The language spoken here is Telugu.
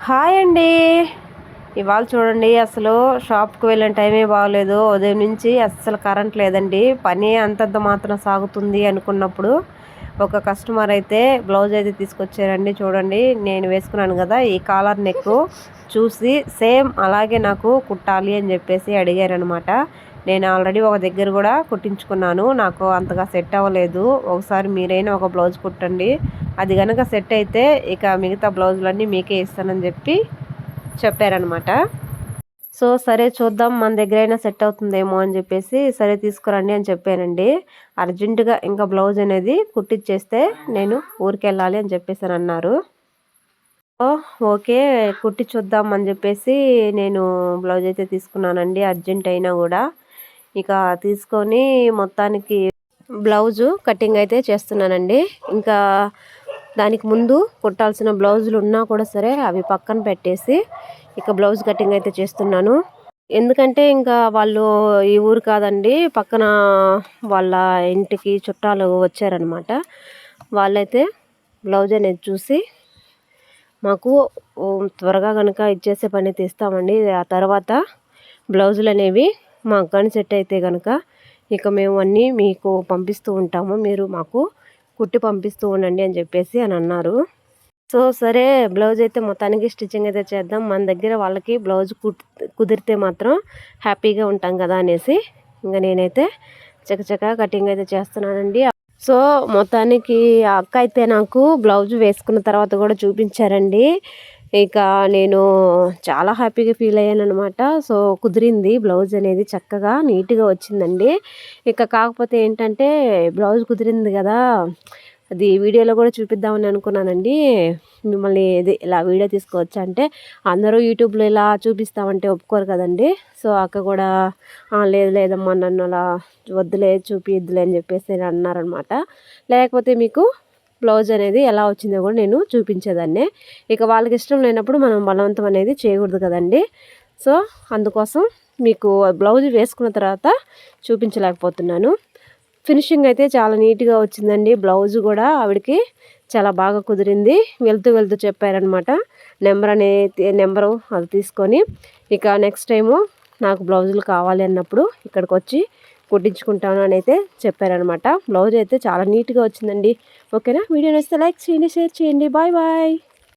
హాయ్ అండి. ఇవాళ చూడండి అసలు షాప్కి వెళ్ళిన టైమే బాగలేదు. ఉదయం నుంచి అస్సలు కరెంట్ లేదండి. పని అంతంత మాత్రం సాగుతుంది అనుకున్నప్పుడు ఒక కస్టమర్ అయితే బ్లౌజ్ అయితే తీసుకొచ్చారండి. చూడండి నేను వేసుకున్నాను కదా, ఈ కాలర్ నెక్ చూసి సేమ్ అలాగే నాకు కుట్టాలి అని చెప్పేసి అడిగారనమాట. నేను ఆల్రెడీ ఒక దగ్గర కూడా కుట్టించుకున్నాను. నాకు అంతగా సెట్ అవ్వలేదు. ఒకసారి మీరైనా ఒక బ్లౌజ్ కుట్టండి, అది కనుక సెట్ అయితే ఇక మిగతా బ్లౌజులన్నీ మీకే ఇస్తానని చెప్పారనమాట. సో సరే చూద్దాం, మన దగ్గరైనా సెట్ అవుతుందేమో అని చెప్పేసి సరే తీసుకురండి అని చెప్పానండి. అర్జెంటుగా ఇంకా బ్లౌజ్ అనేది కుట్టించేస్తే నేను ఊరికి వెళ్ళాలి అని చెప్పేసి అని అన్నారు. ఓకే, కుట్టి చూద్దాం అని చెప్పేసి నేను బ్లౌజ్ అయితే తీసుకున్నానండి. అర్జెంట్ అయినా కూడా ఇక తీసుకొని మొత్తానికి బ్లౌజు కటింగ్ అయితే చేస్తున్నానండి. ఇంకా దానికి ముందు కుట్టాల్సిన బ్లౌజులు ఉన్నా కూడా సరే అవి పక్కన పెట్టేసి ఇక బ్లౌజ్ కటింగ్ అయితే చేస్తున్నాను. ఎందుకంటే ఇంకా వాళ్ళు ఈ ఊరు కాదండి, పక్కన వాళ్ళ ఇంటికి చుట్టాలు వచ్చారనమాట. వాళ్ళైతే బ్లౌజ్ అనేది చూసి మాకు త్వరగా కనుక ఇచ్చేసే పని తీస్తామండి. ఆ తర్వాత బ్లౌజులు అనేవి మాకు కానీ సెట్ అయితే కనుక ఇక మేము అన్నీ మీకు పంపిస్తూ ఉంటాము, మీరు మాకు కుట్టి పంపిస్తూ ఉండండి అని చెప్పేసి అని అన్నారు. సో సరే బ్లౌజ్ అయితే మొత్తానికి స్టిచ్చింగ్ అయితే చేద్దాం, మన దగ్గర వాళ్ళకి బ్లౌజ్ కుదిరితే మాత్రం హ్యాపీగా ఉంటాం కదా అనేసి ఇంకా నేనైతే చకచకా కటింగ్ అయితే చేస్తున్నానండి. సో మొత్తానికి ఆ అక్క అయితే నాకు బ్లౌజ్ వేసుకున్న తర్వాత కూడా చూపించారండి. ఇక నేను చాలా హ్యాపీగా ఫీల్ అయ్యాను అనమాట. సో కుదిరింది బ్లౌజ్ అనేది, చక్కగా నీట్గా వచ్చిందండి. ఇక కాకపోతే ఏంటంటే బ్లౌజ్ కుదిరింది కదా, అది వీడియోలో కూడా చూపిద్దామని అనుకున్నానండి. మిమ్మల్ని ఇది ఇలా వీడియో తీసుకోవచ్చు అంటే అందరూ యూట్యూబ్లో ఇలా చూపిస్తామంటే ఒప్పుకోరు కదండి. సో అక్క కూడా లేదు లేదమ్మా, నన్ను అలా వద్దులే చూపిద్దులే అని చెప్పేసి అన్నారనమాట. లేకపోతే మీకు బ్లౌజ్ అనేది ఎలా వచ్చిందో కూడా నేను చూపించేదాన్నే. ఇక వాళ్ళకి ఇష్టం లేనప్పుడు మనం బలవంతం అనేది చేయకూడదు కదండి. సో అందుకోసం మీకు బ్లౌజ్ వేసుకున్న తర్వాత చూపించలేకపోతున్నాను. ఫినిషింగ్ అయితే చాలా నీట్గా వచ్చిందండి. బ్లౌజ్ కూడా ఆవిడకి చాలా బాగా కుదిరింది. వెళ్తూ వెళ్తూ చెప్పారనమాట నెంబరు అది తీసుకొని ఇక నెక్స్ట్ టైము నాకు బ్లౌజులు కావాలి అన్నప్పుడు ఇక్కడికి వచ్చి కుట్టించుకుంటాను అని అయితే చెప్పారనమాట. బ్లౌజ్ అయితే చాలా నీట్గా వచ్చిందండి. ఓకేనా, వీడియో నచ్చితే లైక్ చేయండి, షేర్ చేయండి. Bye bye.